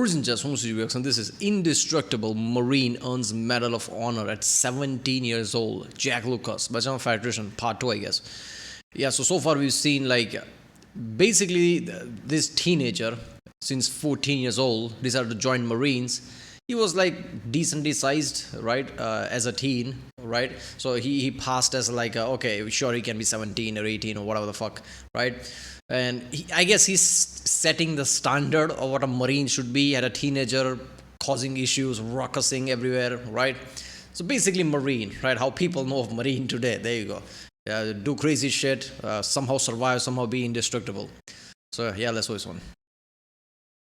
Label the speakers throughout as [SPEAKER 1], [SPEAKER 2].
[SPEAKER 1] Just and this is indestructible Marine earns Medal of Honor at 17 years old. Jack Lucas, Bachama Federation, part 2, I guess. Yeah, so far we've seen like basically this teenager, since 14 years old, decided to join Marines. He was like decently sized, right, as a teen, right? So he passed as like, okay, sure, he can be 17 or 18 or whatever the fuck, right? And I guess he's setting the standard of what a Marine should be at a teenager, causing issues, ruckusing everywhere, right? So basically, Marine, right? How people know of Marine today. There you go. Do crazy shit, somehow survive, somehow be indestructible. So yeah, let's go this one.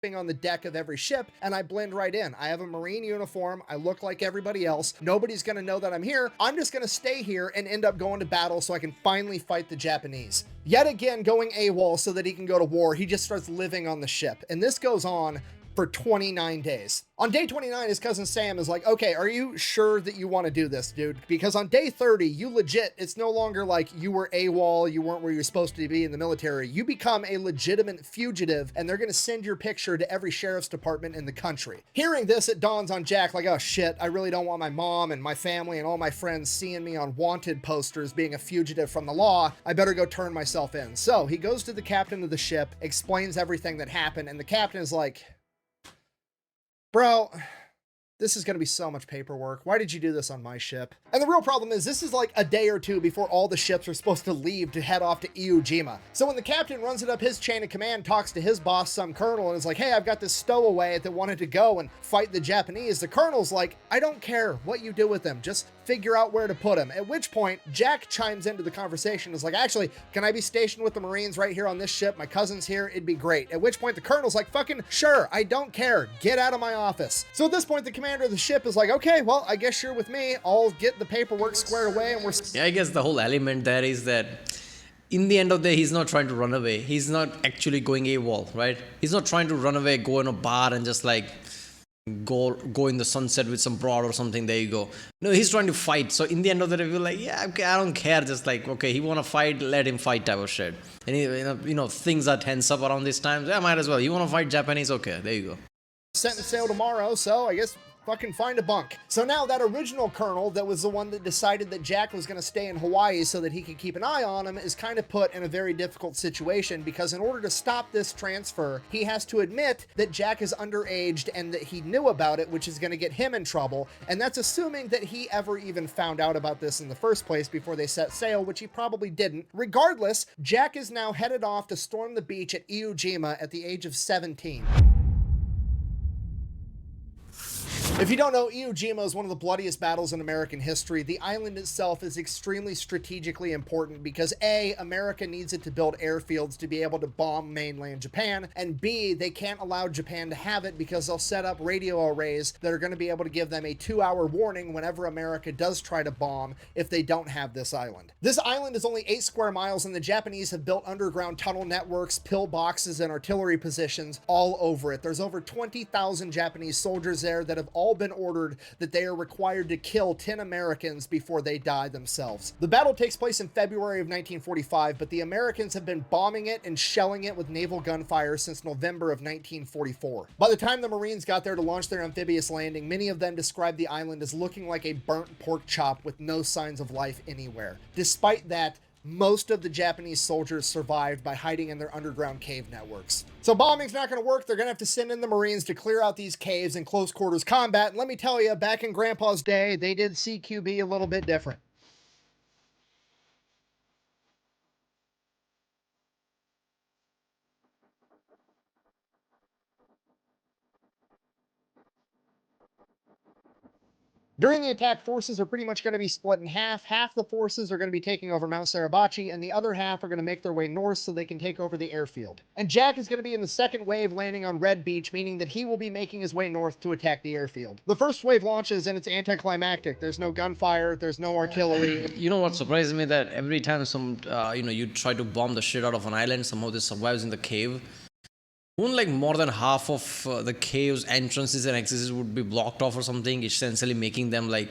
[SPEAKER 2] On the deck of every ship, and I blend right in. I have a Marine uniform. I look like everybody else. Nobody's going to know that I'm here. I'm just going to stay here and end up going to battle so I can finally fight the Japanese. Yet again, going AWOL so that he can go to war, he just starts living on the ship. And this goes on for 29 days. On day 29, his cousin Sam is like, okay, are you sure that you want to do this, dude? Because on day 30, you legit, it's no longer like you were AWOL, you weren't where you're supposed to be in the military. You become a legitimate fugitive, and they're going to send your picture to every sheriff's department in the country. Hearing this, it dawns on Jack like, oh shit, I really don't want my mom and my family and all my friends seeing me on wanted posters being a fugitive from the law. I better go turn myself in. So he goes to the captain of the ship, explains everything that happened, and the captain is like, bro, this is going to be so much paperwork. Why did you do this on my ship? And the real problem is this is like a day or two before all the ships are supposed to leave to head off to Iwo Jima. So when the captain runs it up his chain of command, talks to his boss, some colonel, and is like, hey, I've got this stowaway that wanted to go and fight the Japanese. The colonel's like, I don't care what you do with them. Just figure out where to put him. At which point, Jack chimes into the conversation and is like, actually, can I be stationed with the Marines right here on this ship? My cousin's here. It'd be great. At which point, the colonel's like, fucking sure, I don't care. Get out of my office. So at this point, the commander of the ship is like, okay, well, I guess you're with me. I'll get the paperwork squared away and we're...
[SPEAKER 1] Yeah, I guess the whole element there is that in the end of the day, he's not trying to run away. He's not actually going AWOL, right? He's not trying to run away, go in a bar and just like go in the sunset with some broad or something. There you go. No, he's trying to fight. So in the end of the day, we're like, yeah, okay, I don't care. Just like, okay, he want to fight, let him fight type of shit. And things are tense up around these times. Yeah, might as well. You want to fight Japanese? Okay, there you go.
[SPEAKER 2] Set and sail tomorrow, so I guess fucking find a bunk. So now that original colonel that was the one that decided that Jack was going to stay in Hawaii so that he could keep an eye on him is kind of put in a very difficult situation because in order to stop this transfer, he has to admit that Jack is underaged and that he knew about it, which is going to get him in trouble. And that's assuming that he ever even found out about this in the first place before they set sail, which he probably didn't. Regardless, Jack is now headed off to storm the beach at Iwo Jima at the age of 17. If you don't know, Iwo Jima is one of the bloodiest battles in American history. The island itself is extremely strategically important because A, America needs it to build airfields to be able to bomb mainland Japan, and B, they can't allow Japan to have it because they'll set up radio arrays that are going to be able to give them a 2-hour warning whenever America does try to bomb if they don't have this island. This island is only 8 square miles, and the Japanese have built underground tunnel networks, pillboxes, and artillery positions all over it. There's over 20,000 Japanese soldiers there that have all been ordered that they are required to kill 10 Americans before they die themselves. The battle takes place in February of 1945, but the Americans have been bombing it and shelling it with naval gunfire since November of 1944. By the time the Marines got there to launch their amphibious landing, many of them described the island as looking like a burnt pork chop with no signs of life anywhere. Despite that, most of the Japanese soldiers survived by hiding in their underground cave networks. So bombing's not going to work. They're going to have to send in the Marines to clear out these caves in close quarters combat. And let me tell you, back in Grandpa's day, they did CQB a little bit different. During the attack, forces are pretty much going to be split in half. Half the forces are going to be taking over Mount Suribachi, and the other half are going to make their way north so they can take over the airfield. And Jack is going to be in the second wave landing on Red Beach, meaning that he will be making his way north to attack the airfield. The first wave launches, and it's anticlimactic. There's no gunfire, there's no artillery.
[SPEAKER 1] You know what surprises me? That every time you try to bomb the shit out of an island, somehow this survives in the cave. Wouldn't like more than half of the cave's entrances and exits would be blocked off or something, essentially making them like,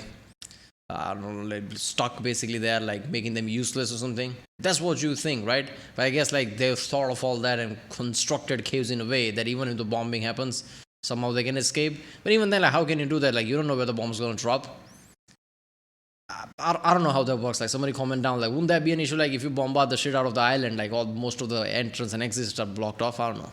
[SPEAKER 1] I don't know, like stuck basically there, like making them useless or something? That's what you think, right? But I guess like they've thought of all that and constructed caves in a way that even if the bombing happens, somehow they can escape. But even then, like, how can you do that? Like, you don't know where the bomb's gonna drop. I don't know how that works. Like, somebody comment down, like, wouldn't that be an issue? Like, if you bombard the shit out of the island, like, all most of the entrance and exits are blocked off. I don't know.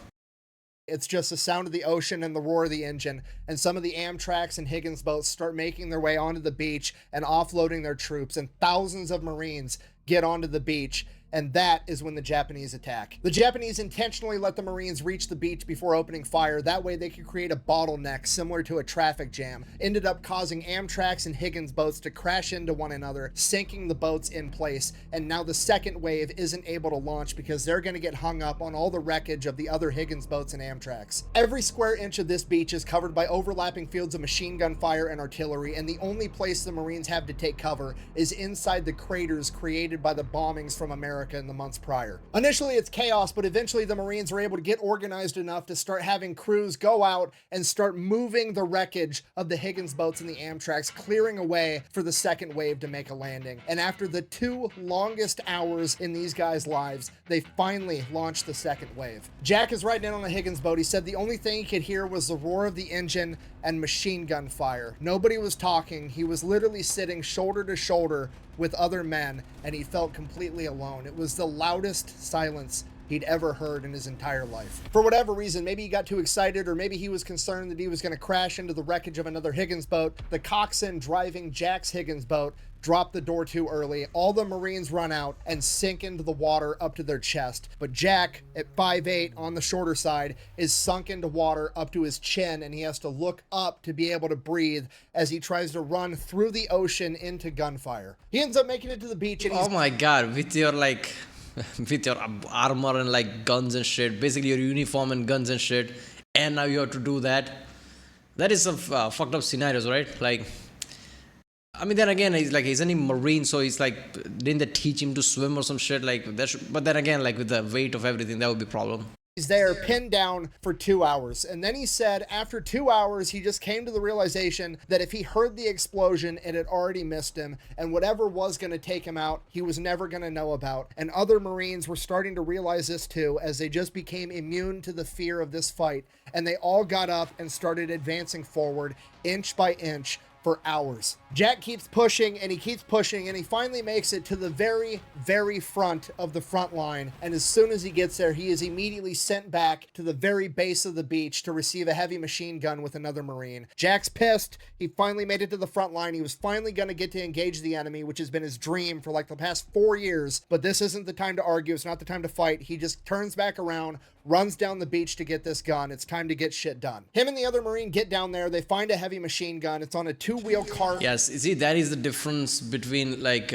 [SPEAKER 2] It's just the sound of the ocean and the roar of the engine, and some of the Amtraks and Higgins boats start making their way onto the beach and offloading their troops, and thousands of Marines get onto the beach. And that is when the Japanese attack. The Japanese intentionally let the Marines reach the beach before opening fire. That way they could create a bottleneck similar to a traffic jam. Ended up causing Amtraks and Higgins boats to crash into one another, sinking the boats in place. And now the second wave isn't able to launch because they're going to get hung up on all the wreckage of the other Higgins boats and Amtraks. Every square inch of this beach is covered by overlapping fields of machine gun fire and artillery, and the only place the Marines have to take cover is inside the craters created by the bombings from America in the months prior. Initially, it's chaos, but eventually the Marines are able to get organized enough to start having crews go out and start moving the wreckage of the Higgins boats and the Amtraks, clearing a way for the second wave to make a landing. And after the 2 longest hours in these guys' lives, they finally launched the second wave. Jack is riding in on a Higgins boat. He said the only thing he could hear was the roar of the engine and machine gun fire. Nobody was talking. He was literally sitting shoulder to shoulder with other men, and he felt completely alone. It was the loudest silence he'd ever heard in his entire life. For whatever reason, maybe he got too excited, or maybe he was concerned that he was going to crash into the wreckage of another Higgins boat. The coxswain driving Jack's Higgins boat dropped the door too early. All the Marines run out and sink into the water up to their chest. But Jack, at 5'8", on the shorter side, is sunk into water up to his chin, and he has to look up to be able to breathe as he tries to run through the ocean into gunfire. He ends up making it to the beach, and
[SPEAKER 1] Oh my god, with your like, with your armor and like guns and shit, basically your uniform and guns and shit, and now you have to do that. That is some fucked up scenarios, right? Like, I mean, then again, he's any marine, so he's like, didn't they teach him to swim or some shit? Like that, but then again, like with the weight of everything, that would be a problem.
[SPEAKER 2] He's there pinned down for 2 hours. And then he said after 2 hours, he just came to the realization that if he heard the explosion, it had already missed him. And whatever was going to take him out, he was never going to know about. And other Marines were starting to realize this too, as they just became immune to the fear of this fight. And they all got up and started advancing forward inch by inch for hours. Jack keeps pushing and he keeps pushing, and he finally makes it to the very, very front of the front line. And as soon as he gets there, he is immediately sent back to the very base of the beach to receive a heavy machine gun with another Marine. Jack's pissed. He finally made it to the front line. He was finally going to get to engage the enemy, which has been his dream for like the past 4 years. But this isn't the time to argue. It's not the time to fight. He just turns back around, runs down the beach to get this gun. It's time to get shit done. Him and the other Marine get down there. They find a heavy machine gun. It's on a 2-wheel cart.
[SPEAKER 1] Yes, you see, that is the difference between like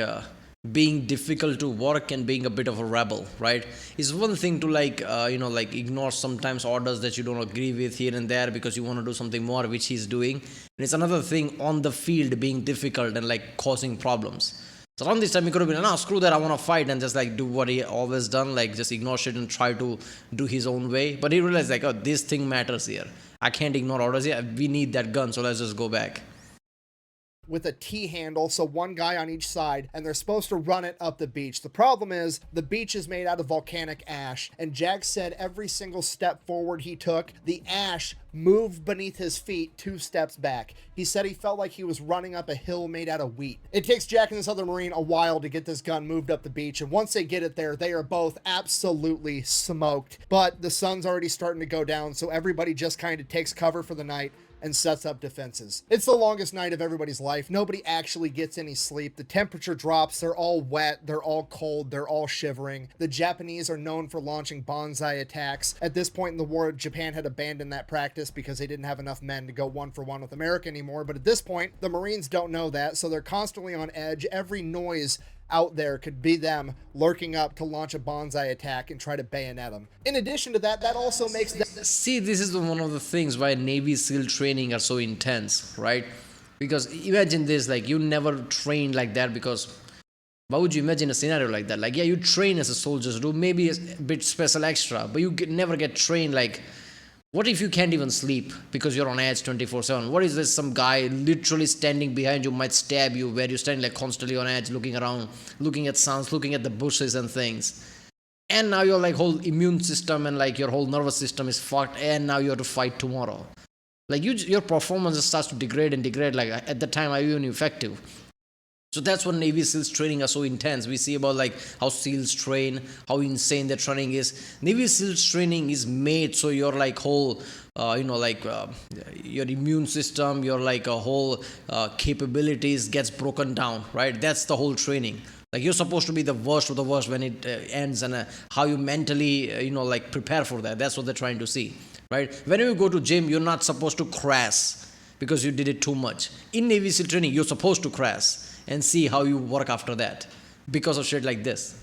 [SPEAKER 1] being difficult to work and being a bit of a rebel, right? It's one thing to like like ignore sometimes orders that you don't agree with here and there because you want to do something more, which he's doing. And it's another thing on the field being difficult and like causing problems. So around this time he could have been, no, screw that, I want to fight, and just like do what he always done, like just ignore shit and try to do his own way. But he realized like, oh, this thing matters here. I can't ignore orders here. We need that gun, so let's just go back.
[SPEAKER 2] With a T-handle, so one guy on each side, and they're supposed to run it up the beach. The problem is the beach is made out of volcanic ash, and Jack said every single step forward he took, the ash moved beneath his feet 2 steps back. He said he felt like he was running up a hill made out of wheat. It takes Jack and this other Marine a while to get this gun moved up the beach, and once they get it there, they are both absolutely smoked. But the sun's already starting to go down, so everybody just kind of takes cover for the night and sets up defenses. It's the longest night of everybody's life. Nobody actually gets any sleep. The temperature drops. They're all wet. They're all cold. They're all shivering. The Japanese are known for launching bonsai attacks. At this point in the war, Japan had abandoned that practice because they didn't have enough men to go 1-for-1 with America anymore. But at this point, the Marines don't know that, so they're constantly on edge. Every noise out there could be them lurking up to launch a bonsai attack and try to bayonet them. In addition to that, that also makes them...
[SPEAKER 1] See, this is one of the things why Navy SEAL training are so intense, right? Because imagine this, like you never trained like that, because why would you imagine a scenario like that? Like, yeah, you train as a soldier, do maybe a bit special extra, but you never get trained like, what if you can't even sleep because you're on edge 24/7? What is this? Some guy literally standing behind you might stab you, where you're standing like constantly on edge, looking around, looking at sounds, looking at the bushes and things. And now your like whole immune system and like your whole nervous system is fucked, and now you have to fight tomorrow. Like your performance starts to degrade and degrade. Like at the time, are you even effective? So that's what Navy SEALs training are so intense. We see about like how SEALs train, how insane their training is. Navy SEALs training is made so your like whole, your immune system, your like a whole capabilities gets broken down, right? That's the whole training. Like you're supposed to be the worst of the worst when it ends, and how you mentally, like prepare for that. That's what they're trying to see, right? Whenever you go to gym, you're not supposed to crash because you did it too much. In Navy SEAL training, you're supposed to crash and see how you work after that because of shit like this.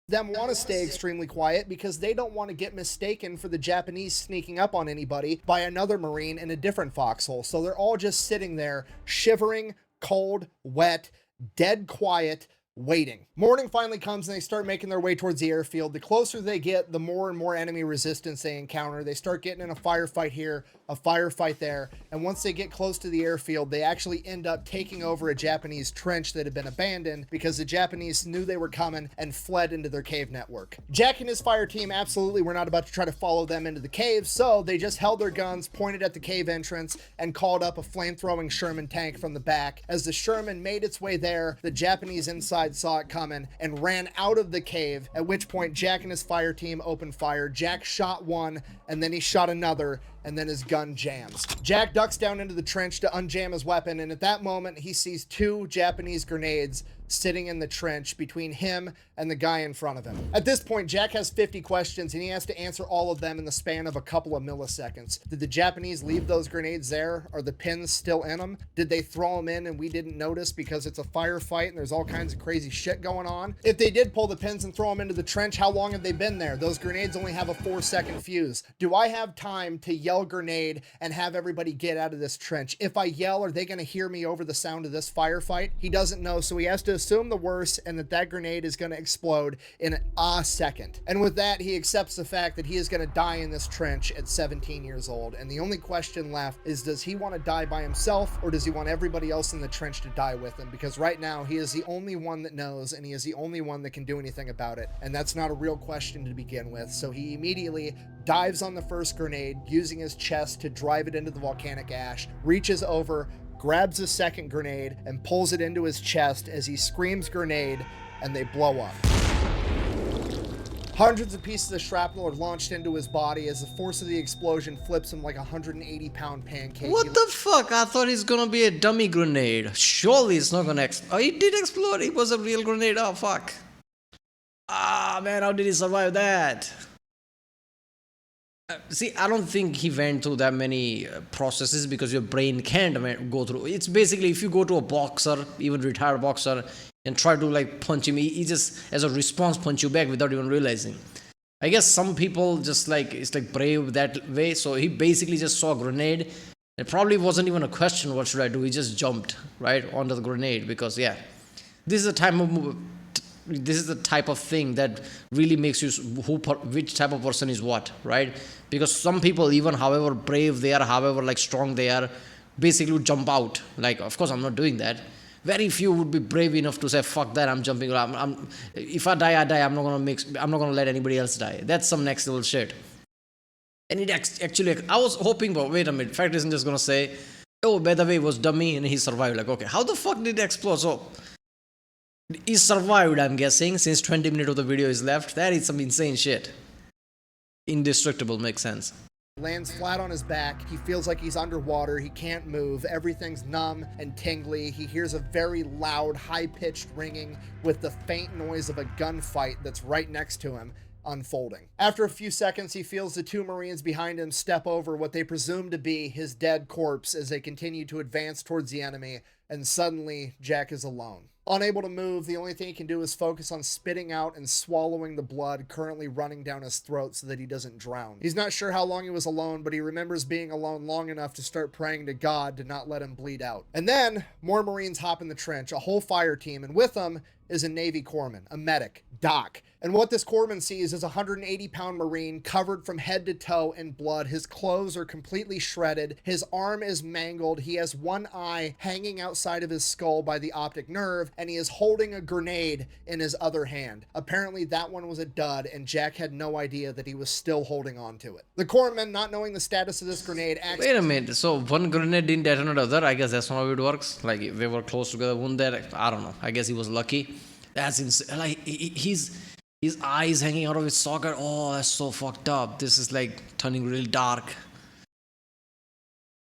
[SPEAKER 2] Them want to stay extremely quiet because they don't want to get mistaken for the Japanese sneaking up on anybody by another Marine in a different foxhole. So they're all just sitting there, shivering, cold, wet, dead quiet, waiting. Morning finally comes and they start making their way towards the airfield. The closer they get, the more and more enemy resistance they encounter. They start getting in a firefight here, a firefight there, and once they get close to the airfield, they actually end up taking over a Japanese trench that had been abandoned because the Japanese knew they were coming and fled into their cave network. Jack and his fire team absolutely were not about to try to follow them into the cave, so they just held their guns pointed at the cave entrance and called up a flame-throwing Sherman tank from the back. As the Sherman made its way there, the Japanese inside saw it coming and ran out of the cave, at which point Jack and his fire team opened fire. Jack shot one, and then he shot another, and then his gun jams. Jack ducks down into the trench to unjam his weapon, and at that moment he sees two Japanese grenades sitting in the trench between him and the guy in front of him. At this point, Jack has 50 questions and he has to answer all of them in the span of a couple of milliseconds. Did the Japanese leave those grenades there? Are the pins still in them? Did they throw them in and we didn't notice because it's a firefight and there's all kinds of crazy shit going on? If they did pull the pins and throw them into the trench, how long have they been there? Those grenades only have a 4-second fuse. Do I have time to yell grenade and have everybody get out of this trench? If I yell, are they going to hear me over the sound of this firefight? He doesn't know, so he has to assume the worst and that grenade is going to explode in a second. And with that, he accepts the fact that he is going to die in this trench at 17 years old. And the only question left is, does he want to die by himself or does he want everybody else in the trench to die with him? Because right now he is the only one that knows and he is the only one that can do anything about it. And that's not a real question to begin with. So he immediately dives on the first grenade, using his chest to drive it into the volcanic ash, reaches over, grabs a second grenade, and pulls it into his chest as he screams grenade, and they blow up. Hundreds of pieces of shrapnel are launched into his body as the force of the explosion flips him like a 180-pound pancake.
[SPEAKER 1] What the fuck? I thought it's gonna be a dummy grenade. Surely it's not gonna explode. Oh, it did explode. It was a real grenade. Oh, fuck. Ah, man, how did he survive that? See, I don't think he went through that many processes because your brain can't go through. It's basically if you go to a boxer, even retired boxer, and try to like punch him, he just as a response punch you back without even realizing. I guess some people just like it's like brave that way. So he basically just saw a grenade. It probably wasn't even a question. What should I do? He just jumped right onto the grenade because yeah, this is a time of. This is the type of thing that really makes you which type of person is what, right? Because some people, even however brave they are, however like strong they are, basically would jump out. Like, of course, I'm not doing that. Very few would be brave enough to say, "Fuck that! I'm jumping. If I die, I die. I'm not gonna let anybody else die." That's some next level shit. And it actually, I was hoping, but wait a minute. Fact isn't just gonna say, "Oh, by the way, it was dummy and he survived." Like, okay, how the fuck did it explode? So. He survived, I'm guessing, since 20 minutes of the video is left. That is some insane shit. Indestructible makes sense.
[SPEAKER 2] Lands flat on his back. He feels like he's underwater. He can't move. Everything's numb and tingly. He hears a very loud, high-pitched ringing with the faint noise of a gunfight that's right next to him unfolding. After a few seconds, he feels the two Marines behind him step over what they presume to be his dead corpse as they continue to advance towards the enemy, and suddenly Jack is alone. Unable to move, the only thing he can do is focus on spitting out and swallowing the blood currently running down his throat so that he doesn't drown. He's not sure how long he was alone, but he remembers being alone long enough to start praying to God to not let him bleed out. And then, more Marines hop in the trench, a whole fire team, and with them is a Navy corpsman, a medic, Doc. And what this corpsman sees is a 180-pound Marine covered from head to toe in blood. His clothes are completely shredded. His arm is mangled. He has one eye hanging out outside of his skull by the optic nerve, and he is holding a grenade in his other hand. Apparently that one was a dud, and Jack had no idea that he was still holding on to it. The corpsman, not knowing the status of this grenade,
[SPEAKER 1] Wait a minute. So one grenade didn't detonate other. I guess that's not how it works. Like if they were close together, wouldn't that? I don't know. I guess he was lucky. That's insane. Like his eyes hanging out of his socket. Oh, that's so fucked up. This is like turning really dark.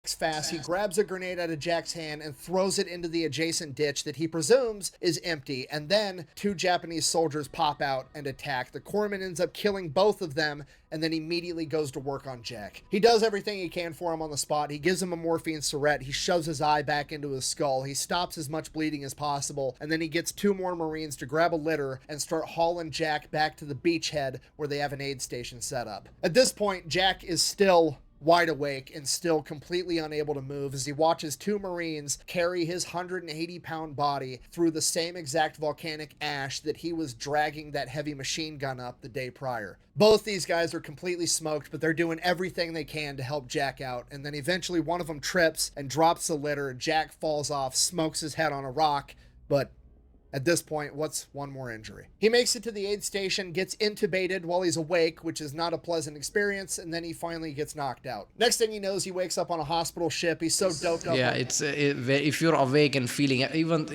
[SPEAKER 2] fast, he grabs a grenade out of Jack's hand and throws it into the adjacent ditch that he presumes is empty, and then 2 Japanese soldiers pop out and attack. The corpsman ends up killing both of them and then immediately goes to work on Jack. He does everything he can for him on the spot. He gives him a morphine syringe, he shoves his eye back into his skull, he stops as much bleeding as possible, and then he gets 2 more Marines to grab a litter and start hauling Jack back to the beachhead where they have an aid station set up. At this point, Jack is still wide awake and still completely unable to move as he watches 2 Marines carry his 180-pound body through the same exact volcanic ash that he was dragging that heavy machine gun up the day prior. Both these guys are completely smoked, but they're doing everything they can to help Jack out, and then eventually one of them trips and drops the litter. Jack falls off, smokes his head on a rock, but at this point, what's one more injury? He makes it to the aid station, gets intubated while he's awake, which is not a pleasant experience, and then he finally gets knocked out. Next thing he knows, he wakes up on a hospital ship. He's so doped up.
[SPEAKER 1] Yeah, if you're awake and feeling even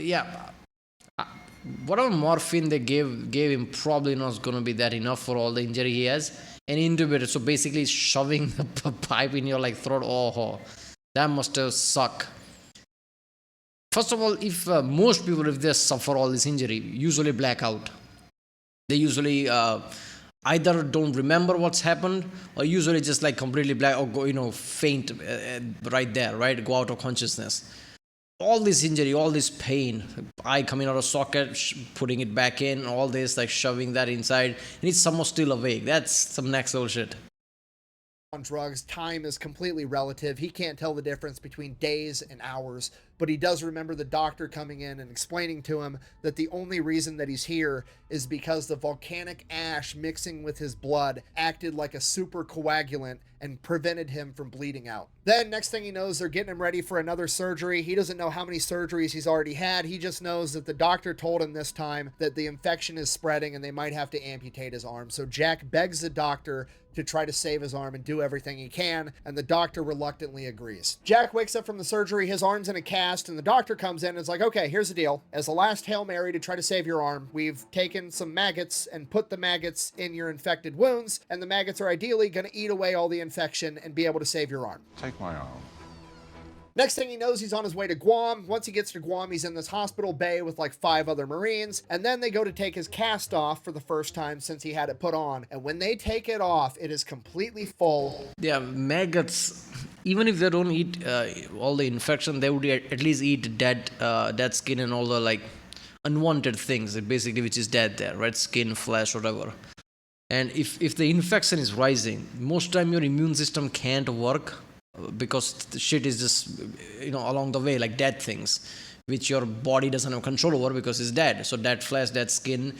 [SPEAKER 1] whatever morphine they gave him probably not going to be that enough for all the injury he has. And intubated, so basically shoving the pipe in your like throat. Oh, that must have sucked. First of all, if most people, if they suffer all this injury, usually black out. They usually either don't remember what's happened, or usually just like completely black, or go, faint right there, right? Go out of consciousness. All this injury, all this pain, eye coming out of socket, putting it back in, all this like shoving that inside, and it's somehow still awake. That's some next level shit.
[SPEAKER 2] On drugs, time is completely relative. He can't tell the difference between days and hours, but he does remember the doctor coming in and explaining to him that the only reason that he's here is because the volcanic ash mixing with his blood acted like a super coagulant and prevented him from bleeding out. Then next thing he knows, they're getting him ready for another surgery. He doesn't know how many surgeries he's already had. He just knows that the doctor told him this time that the infection is spreading and they might have to amputate his arm. So Jack begs the doctor to try to save his arm and do everything he can, and the doctor reluctantly agrees. Jack wakes up from the surgery, his arm's in a cast, and the doctor comes in and is like, okay, here's the deal. As the last Hail Mary to try to save your arm, we've taken some maggots and put the maggots in your infected wounds, and the maggots are ideally going to eat away all the infection and be able to save your arm.
[SPEAKER 3] Take my arm.
[SPEAKER 2] Next thing he knows, he's on his way to Guam. Once he gets to Guam, he's in this hospital bay with like 5 other Marines, and then they go to take his cast off for the first time since he had it put on, and when they take it off, it is completely full.
[SPEAKER 1] Yeah, maggots, even if they don't eat all the infection, they would at least eat dead skin and all the like unwanted things, basically, which is dead there, right? Skin, flesh, whatever. And if the infection is rising, most time your immune system can't work because the shit is just along the way, like dead things which your body doesn't have control over because it's dead. So dead flesh, dead skin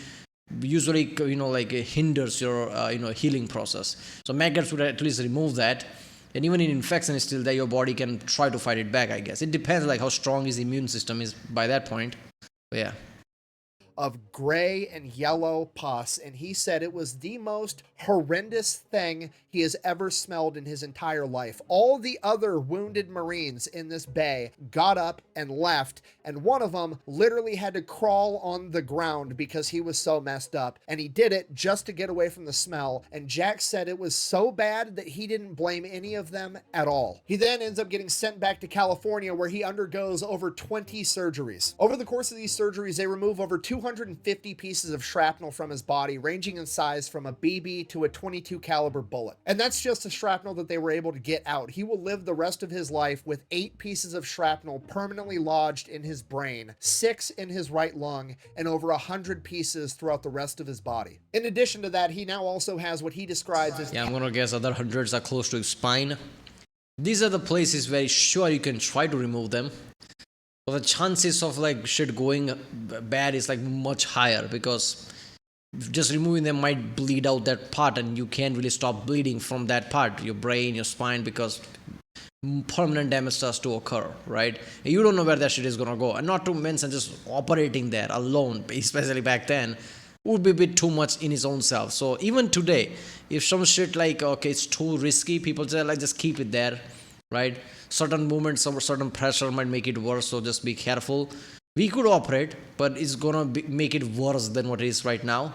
[SPEAKER 1] usually hinders your healing process. So maggots would at least remove that, and even in infection is still there, your body can try to fight it back. I guess it depends like how strong his immune system is by that point. But yeah,
[SPEAKER 2] of gray and yellow pus, and he said it was the most horrendous thing he has ever smelled in his entire life. All the other wounded Marines in this bay got up and left, and one of them literally had to crawl on the ground because he was so messed up, and he did it just to get away from the smell. And Jack said it was so bad that he didn't blame any of them at all. He then ends up getting sent back to California, where he undergoes over 20 surgeries. Over the course of these surgeries, they remove over 250 pieces of shrapnel from his body, ranging in size from a BB to a 22 caliber bullet. And that's just the shrapnel that they were able to get out. He will live the rest of his life with 8 pieces of shrapnel permanently lodged in his brain, 6 in his right lung, and over 100 pieces throughout the rest of his body. In addition to that, he now also has what he describes as...
[SPEAKER 1] yeah, I'm gonna guess other hundreds are close to his spine. These are the places where sure you can try to remove them, but the chances of like shit going bad is like much higher, because just removing them might bleed out that part and you can't really stop bleeding from that part, your brain, your spine, because permanent damage starts to occur, right? You don't know where that shit is gonna go, and not to mention just operating there alone, especially back then, would be a bit too much in his own self. So even today, if some shit like okay, it's too risky, people say like just keep it there, right? Certain movements or certain pressure might make it worse, so just be careful. We could operate, but it's gonna make it worse than what it is right now.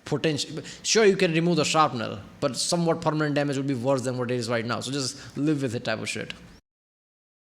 [SPEAKER 1] Potential, sure you can remove the shrapnel, but somewhat permanent damage would be worse than what it is right now. So just live with it type of shit.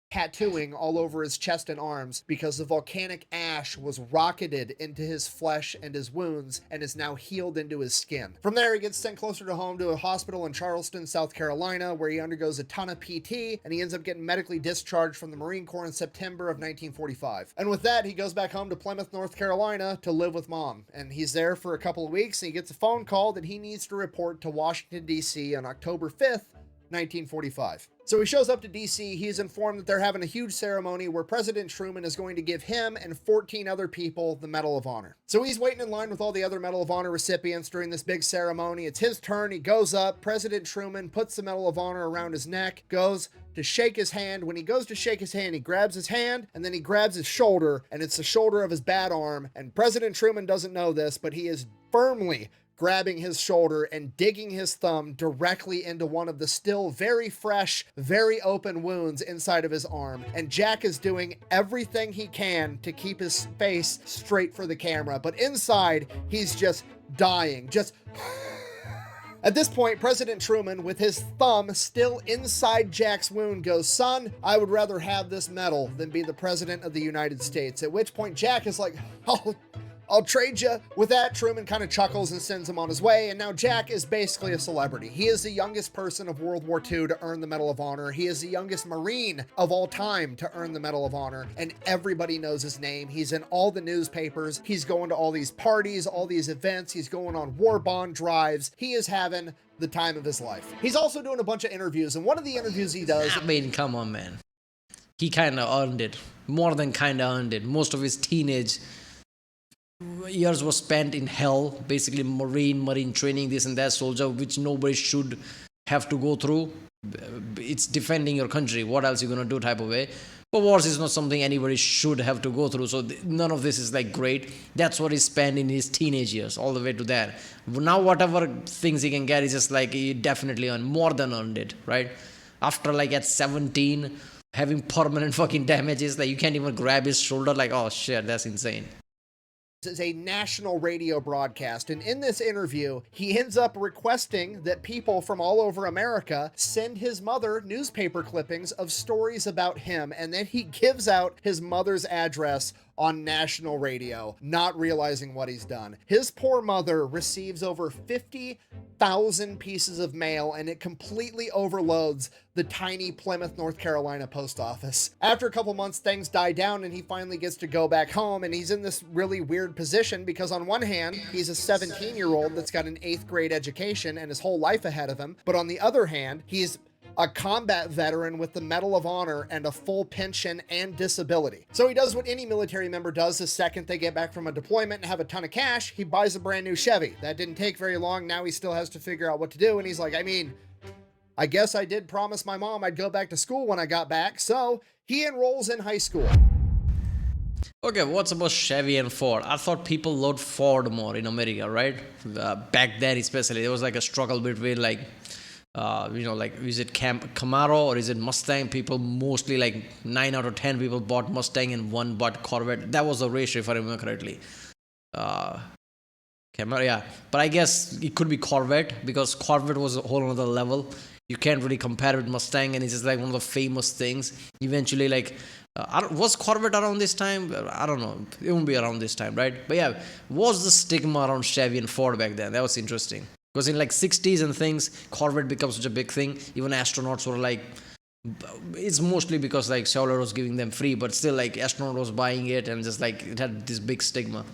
[SPEAKER 2] Tattooing all over his chest and arms because the volcanic ash was rocketed into his flesh and his wounds and is now healed into his skin. From there, he gets sent closer to home to a hospital in Charleston, South Carolina, where he undergoes a ton of PT, and he ends up getting medically discharged from the Marine Corps in September of 1945. And with that, he goes back home to Plymouth, North Carolina to live with mom. And he's there for a couple of weeks, and he gets a phone call that he needs to report to Washington, D.C. on October 5th, 1945. So he shows up to DC. He's informed that they're having a huge ceremony where President Truman is going to give him and 14 other people the Medal of Honor. So he's waiting in line with all the other Medal of Honor recipients during this big ceremony. It's his turn. He goes up. President Truman puts the Medal of Honor around his neck, goes to shake his hand. When he goes to shake his hand, he grabs his hand and then he grabs his shoulder, and it's the shoulder of his bad arm. And President Truman doesn't know this, but he is firmly grabbing his shoulder and digging his thumb directly into one of the still very fresh, very open wounds inside of his arm. And Jack is doing everything he can to keep his face straight for the camera, but inside, he's just dying, just... At this point, President Truman, with his thumb still inside Jack's wound, goes, "Son, I would rather have this medal than be the President of the United States." At which point, Jack is like, I'll trade you. With that, Truman kind of chuckles and sends him on his way, and now Jack is basically a celebrity. He is the youngest person of World War II to earn the Medal of Honor. He is the youngest Marine of all time to earn the Medal of Honor, and everybody knows his name. He's in all the newspapers. He's going to all these parties, all these events. He's going on war bond drives. He is having the time of his life. He's also doing a bunch of interviews, and one of the interviews he does...
[SPEAKER 1] I mean, come on, man. He kind of earned it. More than kind of earned it. Most of his teenage years were spent in hell, basically marine training, this and that, soldier, which nobody should have to go through. It's defending your country. What else you gonna do type of way. But wars is not something anybody should have to go through. So none of this is like great. That's what he spent in his teenage years, all the way to that. Now whatever things he can get is just like he definitely earned, more than earned it, right? After like at 17, having permanent fucking damages, like you can't even grab his shoulder, like oh shit, that's insane.
[SPEAKER 2] Is a national radio broadcast, and in this interview he ends up requesting that people from all over America send his mother newspaper clippings of stories about him, and then he gives out his mother's address on national radio, not realizing what he's done. His poor mother receives over 50,000 pieces of mail, and it completely overloads the tiny Plymouth, North Carolina post office. After a couple months, things die down, and he finally gets to go back home, and he's in this really weird position because on one hand, he's a 17-year-old that's got an 8th grade education and his whole life ahead of him, but on the other hand, he's a combat veteran with the Medal of Honor and a full pension and disability. So he does what any military member does the second they get back from a deployment and have a ton of cash. He buys a brand new Chevy. That didn't take very long. Now he still has to figure out what to do. And he's like, I mean, I guess I did promise my mom I'd go back to school when I got back. So he enrolls in high school.
[SPEAKER 1] Okay, what's about Chevy and Ford? I thought people loved Ford more in America, right? Back then especially, there was like a struggle between like, like is it Camaro or is it Mustang? People mostly like 9 out of 10 people bought Mustang and 1 bought Corvette. That was the ratio if I remember correctly. Camaro, yeah. But I guess it could be Corvette because Corvette was a whole other level. You can't really compare it with Mustang, and it's just like one of the famous things. Eventually, like, was Corvette around this time? I don't know. It won't be around this time, right? But yeah, was the stigma around Chevy and Ford back then? That was interesting. Because in like 60s and things, Corvette becomes such a big thing. Even astronauts were like, it's mostly because like Chevrolet was giving them free, but still like astronaut was buying it, and just like it had this big stigma.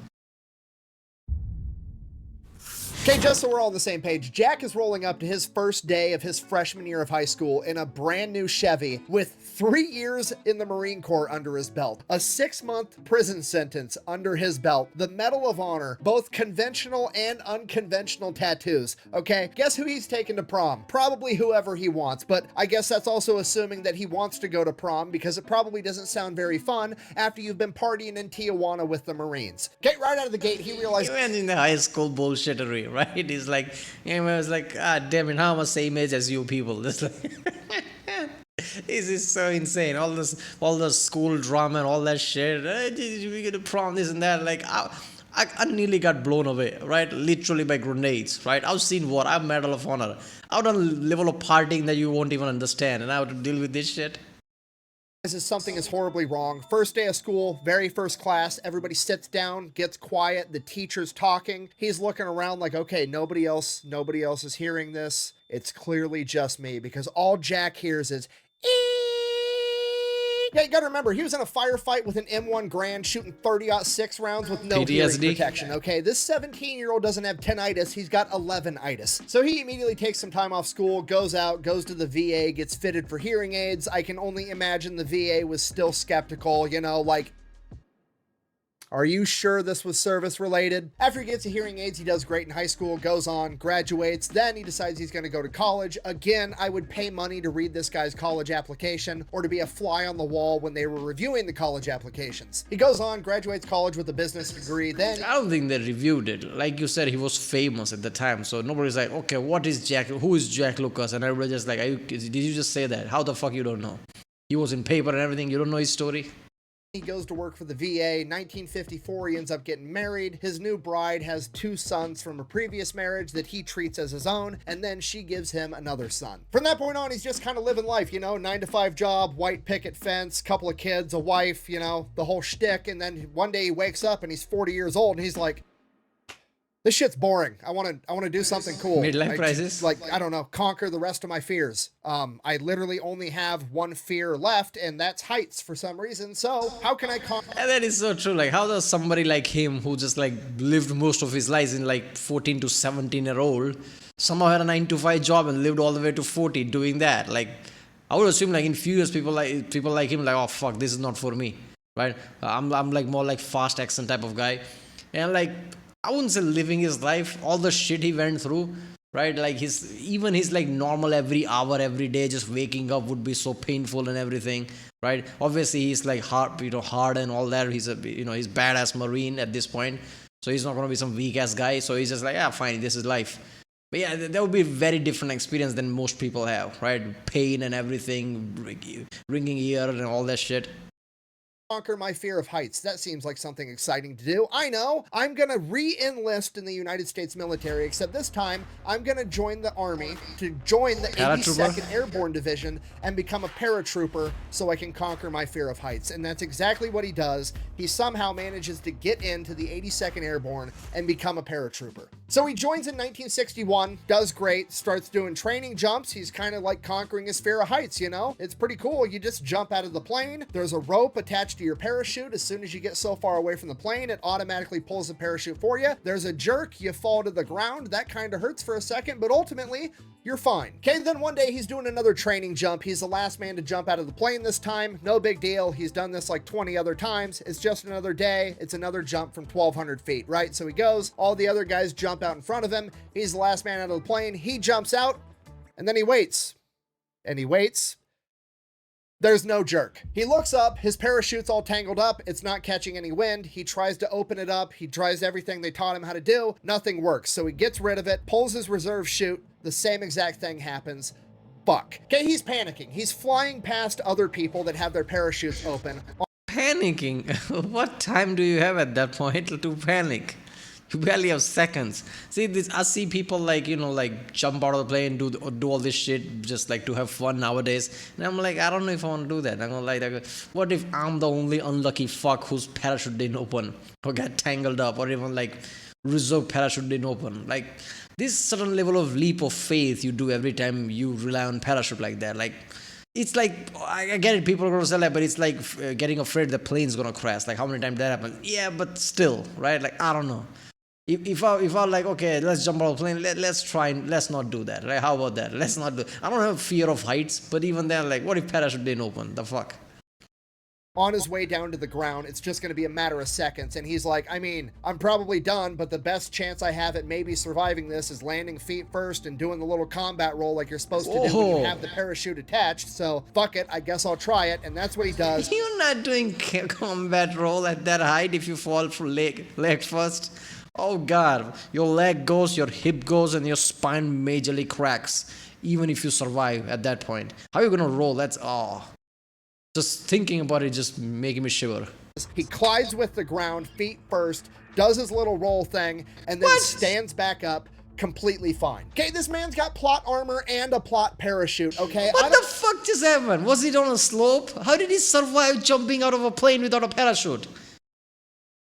[SPEAKER 2] Okay, just so we're all on the same page, Jack is rolling up to his first day of his freshman year of high school in a brand new Chevy with 3 years in the Marine Corps under his belt, a 6-month prison sentence under his belt, the Medal of Honor, both conventional and unconventional tattoos. Okay, guess who he's taking to prom? Probably whoever he wants, but I guess that's also assuming that he wants to go to prom because it probably doesn't sound very fun after you've been partying in Tijuana with the Marines. Okay, right out of the gate, he realized
[SPEAKER 1] Even in the high school bullshittery, right? It's like, it's like, ah, damn it, how am I same age as you people? It's like, this is so insane. All the school drama and all that shit. We get to prom, this and that. Like, I nearly got blown away, right? Literally by grenades, right? I've seen war. I've Medal of Honor. I've done a level of partying that you won't even understand, and I have to deal with this shit.
[SPEAKER 2] something is horribly wrong. First day of school, very first class, everybody sits down, gets quiet, the teacher's talking. He's looking around like, okay, nobody else is hearing this. It's clearly just me, because all Jack hears is yeah, you gotta remember, he was in a firefight with an M1 Grand shooting 30-06 rounds with no hearing
[SPEAKER 1] PTSD.
[SPEAKER 2] protection, okay? This 17-year-old doesn't have tinnitus, he's got 11itis. So he immediately takes some time off school, goes out, goes to the VA, gets fitted for hearing aids. I can only imagine the VA was still skeptical, like, are you sure this was service related? After he gets the hearing aids, he does great in high school, goes on, graduates, then he decides he's gonna go to college. Again, I would pay money to read this guy's college application or to be a fly on the wall when they were reviewing the college applications. He goes on, graduates college with a business degree, then
[SPEAKER 1] I don't think they reviewed it. Like you said, he was famous at the time, so nobody's like, okay, what is Jack? Who is Jack Lucas? And everybody just like, did you just say that? How the fuck you don't know? He was in paper and everything. You don't know his story.
[SPEAKER 2] he goes to work for the VA. 1954, he ends up getting married. His new bride has 2 sons from a previous marriage that he treats as his own, and then she gives him another son. From that point on, he's just kind of living life, 9-to-5 job, white picket fence, couple of kids, a wife, the whole shtick. And then one day he wakes up and he's 40 years old and he's like, this shit's boring. I want to do something cool.
[SPEAKER 1] Midlife crisis?
[SPEAKER 2] I don't know, conquer the rest of my fears. I literally only have one fear left, and that's heights for some reason. So how can I conquer?
[SPEAKER 1] And that is so true. Like, how does somebody like him, who just like lived most of his life in like 14 to 17-year-old, somehow had a 9-to-5 job and lived all the way to 40 doing that? Like, I would assume like in few years people like him like, oh fuck, this is not for me, right? I'm like more like fast action type of guy, and like, I wouldn't say living his life, all the shit he went through, right? Like his like normal every hour, every day, just waking up would be so painful and everything, right? Obviously he's like hard and all that. He's he's badass Marine at this point, so he's not gonna be some weak ass guy. So he's just like, yeah, fine, this is life. But yeah, that would be a very different experience than most people have, right? Pain and everything, ringing ear and all that shit.
[SPEAKER 2] Conquer my fear of heights. That seems like something exciting to do. I know. I'm gonna re-enlist in the United States military, except this time I'm gonna join the Army to join the 82nd Airborne Division and become a paratrooper so I can conquer my fear of heights. And that's exactly what he does. He somehow manages to get into the 82nd Airborne and become a paratrooper. So he joins in 1961, does great, starts doing training jumps. He's kind of like conquering his fear of heights, It's pretty cool. You just jump out of the plane. There's a rope attached to your parachute. As soon as you get so far away from the plane, it automatically pulls the parachute for you. There's a jerk, you fall to the ground. That kind of hurts for a second, but ultimately you're fine. Okay, then one day he's doing another training jump. He's the last man to jump out of the plane this time. No big deal. He's done this like 20 other times. It's just another day. It's another jump from 1,200 feet, right? So he goes, all the other guys jump out in front of him. He's the last man out of the plane. He jumps out, and then he waits. And he waits. There's no jerk. He looks up, his parachute's all tangled up, it's not catching any wind. He tries to open it up, he tries everything they taught him how to do, nothing works. So he gets rid of it, pulls his reserve chute, the same exact thing happens. Fuck. Okay, he's panicking. He's flying past other people that have their parachutes open.
[SPEAKER 1] Panicking? What time do you have at that point to panic? You barely have seconds. See this. I see people like jump out of the plane, do all this shit just like to have fun nowadays. And I'm like, I don't know if I want to do that. I'm like, what if I'm the only unlucky fuck whose parachute didn't open or got tangled up, or even like reserve parachute didn't open? Like, this certain level of leap of faith you do every time you rely on parachute like that. Like, it's like, I get it, people are gonna say that, but it's like getting afraid the plane's gonna crash. Like, how many times that happens? Yeah, but still, right? Like, I don't know. If I like, okay, let's jump out of the plane, let's not do that, right? How about that? Let's not do. I don't have fear of heights, but even then, like, what if parachute didn't open? The fuck?
[SPEAKER 2] On his way down to the ground, it's just going to be a matter of seconds. And he's like, I mean, I'm probably done, but the best chance I have at maybe surviving this is landing feet first and doing the little combat roll like you're supposed to do when you have the parachute attached. So fuck it, I guess I'll try it. And that's what he does.
[SPEAKER 1] You're not doing combat roll at that height if you fall through leg first. Oh god, your leg goes, your hip goes, and your spine majorly cracks. Even if you survive at that point, how are you gonna roll? That's just thinking about it just making me shiver.
[SPEAKER 2] He collides with the ground, feet first, does his little roll thing, and then stands back up completely fine. Okay, this man's got plot armor and a plot parachute, okay?
[SPEAKER 1] What the fuck just happened? Was it on a slope? How did he survive jumping out of a plane without a parachute?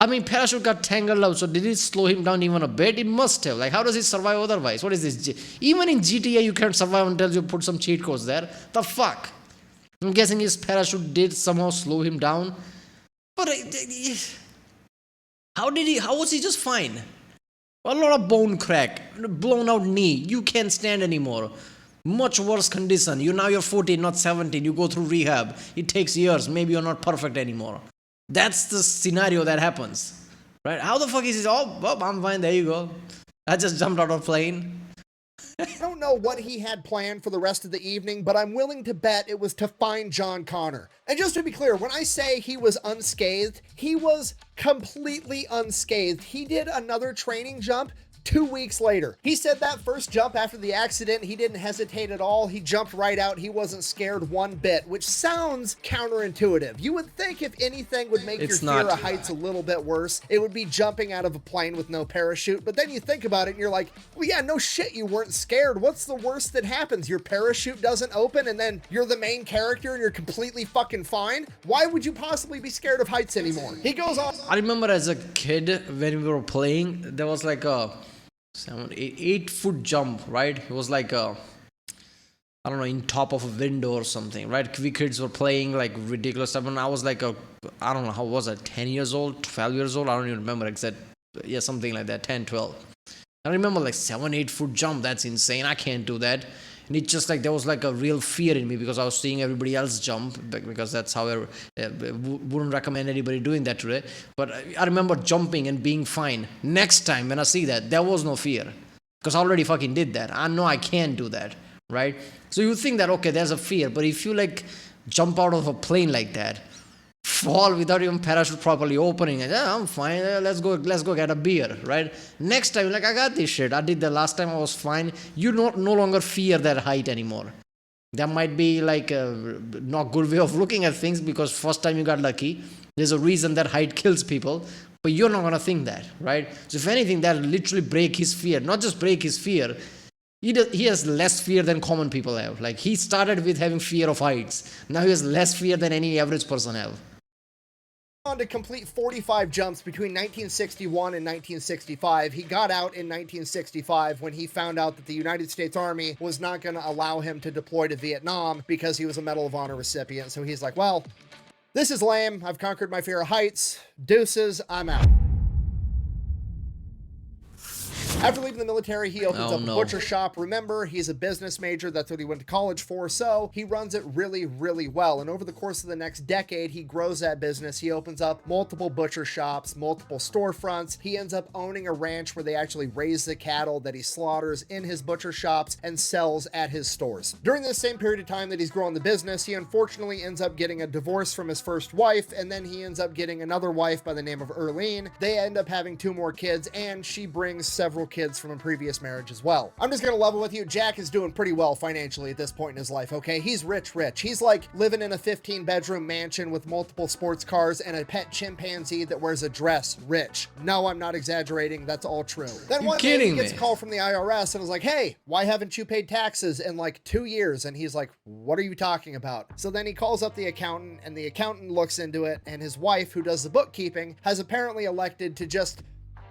[SPEAKER 1] I mean, parachute got tangled out, so did it slow him down even a bit? It must have. Like, how does he survive otherwise? What is this? Even in GTA, you can't survive until you put some cheat codes there. The fuck? I'm guessing his parachute did somehow slow him down. But how was he just fine? A lot of bone crack, blown out knee, you can't stand anymore. Much worse condition. You're 14, not 17. You go through rehab. It takes years. Maybe you're not perfect anymore. That's the scenario that happens. Right? How the fuck is it? Oh, I'm fine. There you go. I just jumped out of a plane.
[SPEAKER 2] I don't know what he had planned for the rest of the evening, but I'm willing to bet it was to find John Connor. And just to be clear, when I say he was unscathed, he was completely unscathed. He did another training jump 2 weeks later. He said that first jump after the accident, he didn't hesitate at all. He jumped right out. He wasn't scared one bit, which sounds counterintuitive. You would think if anything would make your fear of heights a little bit worse, it would be jumping out of a plane with no parachute. But then you think about it and you're like, well, yeah, no shit, you weren't scared. What's the worst that happens? Your parachute doesn't open and then you're the main character and you're completely fucking fine? Why would you possibly be scared of heights anymore? He goes on.
[SPEAKER 1] I remember as a kid when we were playing, there was like a 8 foot jump, right? It was like I don't know, in top of a window or something, right? We kids were playing like ridiculous stuff, and I was like I don't know, how was I, 10 years old, 12 years old? I don't even remember exact. Yeah, something like that, 10, 12. I remember like 7-8 foot jump. That's insane. I can't do that. And it's just like there was like a real fear in me because I was seeing everybody else jump, because that's how I wouldn't recommend anybody doing that today. But I remember jumping and being fine. Next time when I see that, there was no fear because I already fucking did that. I know I can't do that, right? So you think that, okay, there's a fear, but if you like jump out of a plane like that, fall without even parachute properly opening, and yeah, I'm fine, let's go get a beer, right? Next time, like, I got this shit, I did the last time, I was fine. You no longer fear that height anymore. That might be like a not good way of looking at things, because first time you got lucky, there's a reason that height kills people, but you're not gonna think that, right? So if anything, that literally break his fear. Not just break his fear, he has less fear than common people have. Like, he started with having fear of heights, now he has less fear than any average person have.
[SPEAKER 2] On to complete 45 jumps between 1961 and 1965. He got out in 1965 when he found out that the United States Army was not going to allow him to deploy to Vietnam because he was a Medal of Honor recipient. So he's like, well, this is lame. I've conquered my fear of heights. Deuces, I'm out. After leaving the military, he opens up a butcher shop. Remember, he's a business major. That's what he went to college for. So he runs it really, really well. And over the course of the next decade, he grows that business. He opens up multiple butcher shops, multiple storefronts. He ends up owning a ranch where they actually raise the cattle that he slaughters in his butcher shops and sells at his stores. During this same period of time that he's growing the business, he unfortunately ends up getting a divorce from his first wife, and then he ends up getting another wife by the name of Erlene. They end up having 2 more kids, and she brings several kids from a previous marriage as well. I'm just gonna level with you. Jack is doing pretty well financially at this point in his life, okay? He's rich. He's like living in a 15-bedroom mansion with multiple sports cars and a pet chimpanzee that wears a dress. Rich. No, I'm not exaggerating. That's all true. Then one day he gets a call from the IRS and was like, hey, why haven't you paid taxes in like 2 years? And he's like, what are you talking about? So then he calls up the accountant, and the accountant looks into it, and his wife, who does the bookkeeping, has apparently elected to just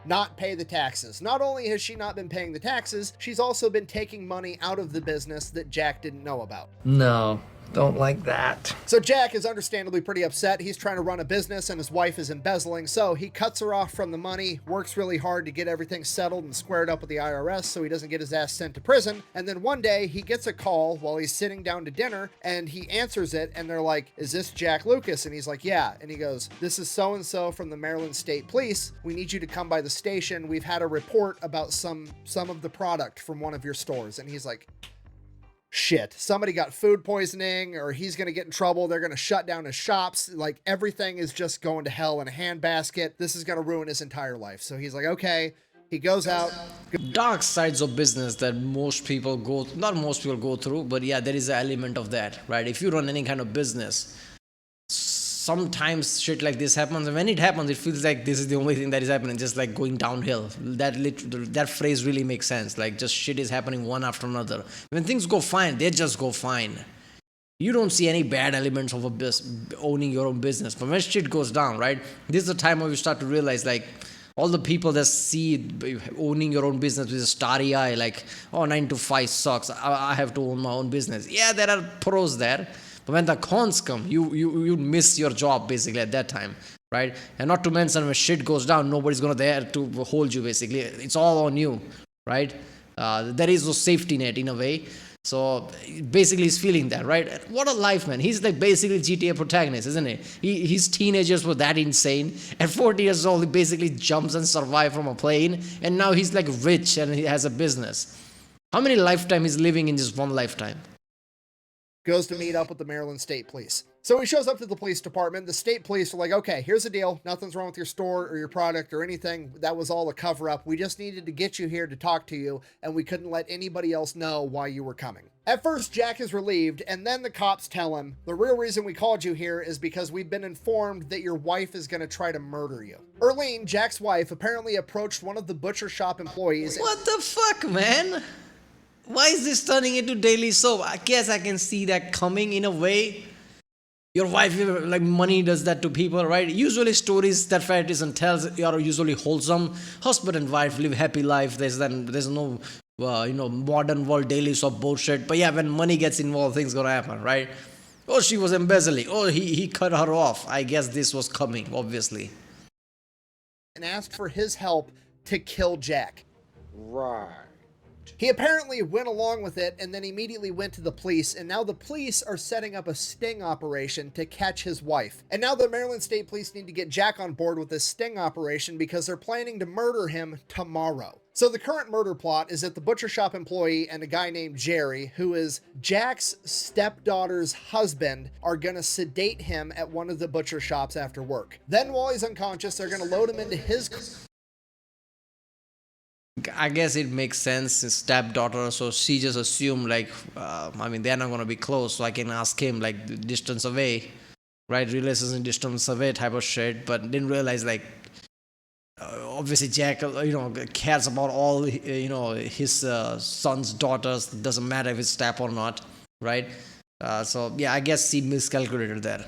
[SPEAKER 2] not pay the taxes. Not only has she not been paying the taxes, she's also been taking money out of the business that Jack didn't know about.
[SPEAKER 3] No, Don't like that.
[SPEAKER 2] So Jack is understandably pretty upset. He's trying to run a business and his wife is embezzling, so he cuts her off from the money, works really hard to get everything settled and squared up with the IRS so he doesn't get his ass sent to prison. And then one day he gets a call while he's sitting down to dinner and he answers it and they're like, "Is this Jack Lucas?" And he's like, "Yeah." And he goes, "This is so-and-so from the Maryland State Police. We need you to come by the station. We've had a report about some of the product from one of your stores." And he's like, shit, somebody got food poisoning or he's going to get in trouble. They're going to shut down his shops. Like everything is just going to hell in a handbasket. This is going to ruin his entire life. So he's like, okay, he goes out.
[SPEAKER 1] Dark sides of business that most people go, not most people go through, but yeah, there is an element of that, right? If you run any kind of business, sometimes shit like this happens, and when it happens it feels like this is the only thing that is happening, just like going downhill. That phrase really makes sense. Like just shit is happening one after another. When things go fine, they just go fine. You don't see any bad elements of owning your own business. But when shit goes down, right, this is the time where you start to realize, like, all the people that see owning your own business with a starry eye, like, oh, 9 to 5 sucks, I have to own my own business. Yeah, there are pros there. But when the cons come, you miss your job basically at that time, right? And not to mention when shit goes down, nobody's gonna there to hold you basically. It's all on you, right? There is no safety net in a way. So basically he's feeling that, right? What a life, man. He's like basically GTA protagonist, isn't he? His teenagers were that insane. At 40 years old, he basically jumps and survives from a plane. And now he's like rich and he has a business. How many lifetimes he's living in just one lifetime?
[SPEAKER 2] Goes to meet up with the Maryland State Police. So he shows up to the police department. The state police are like, okay, here's the deal. Nothing's wrong with your store or your product or anything. That was all a cover up. We just needed to get you here to talk to you, and we couldn't let anybody else know why you were coming. At first, Jack is relieved, and then the cops tell him, the real reason we called you here is because we've been informed that your wife is going to try to murder you. Erlene, Jack's wife, apparently approached one of the butcher shop employees.
[SPEAKER 1] What the fuck, man? Why is this turning into daily soap? I guess I can see that coming in a way. Your wife, like money does that to people, right? Usually stories that fairytale tells are usually wholesome. Husband and wife live happy life. There's no modern world daily soap bullshit. But yeah, when money gets involved, things gonna happen, right? Oh, she was embezzling. Oh, he cut her off. I guess this was coming, obviously.
[SPEAKER 2] And asked for his help to kill Jack.
[SPEAKER 3] Right.
[SPEAKER 2] He apparently went along with it and then immediately went to the police, and now the police are setting up a sting operation to catch his wife. And now the Maryland State Police need to get Jack on board with this sting operation because they're planning to murder him tomorrow. So the current murder plot is that the butcher shop employee and a guy named Jerry, who is Jack's stepdaughter's husband, are gonna sedate him at one of the butcher shops after work. Then while he's unconscious, they're gonna load him into his...
[SPEAKER 1] I guess it makes sense, his stepdaughter, so she just assumed like, they're not going to be close, so I can ask him like distance away, right? Relations distance away type of shit, but didn't realize like, obviously Jack, cares about all, his son's daughters, doesn't matter if it's step or not, right? So yeah, I guess he miscalculated that.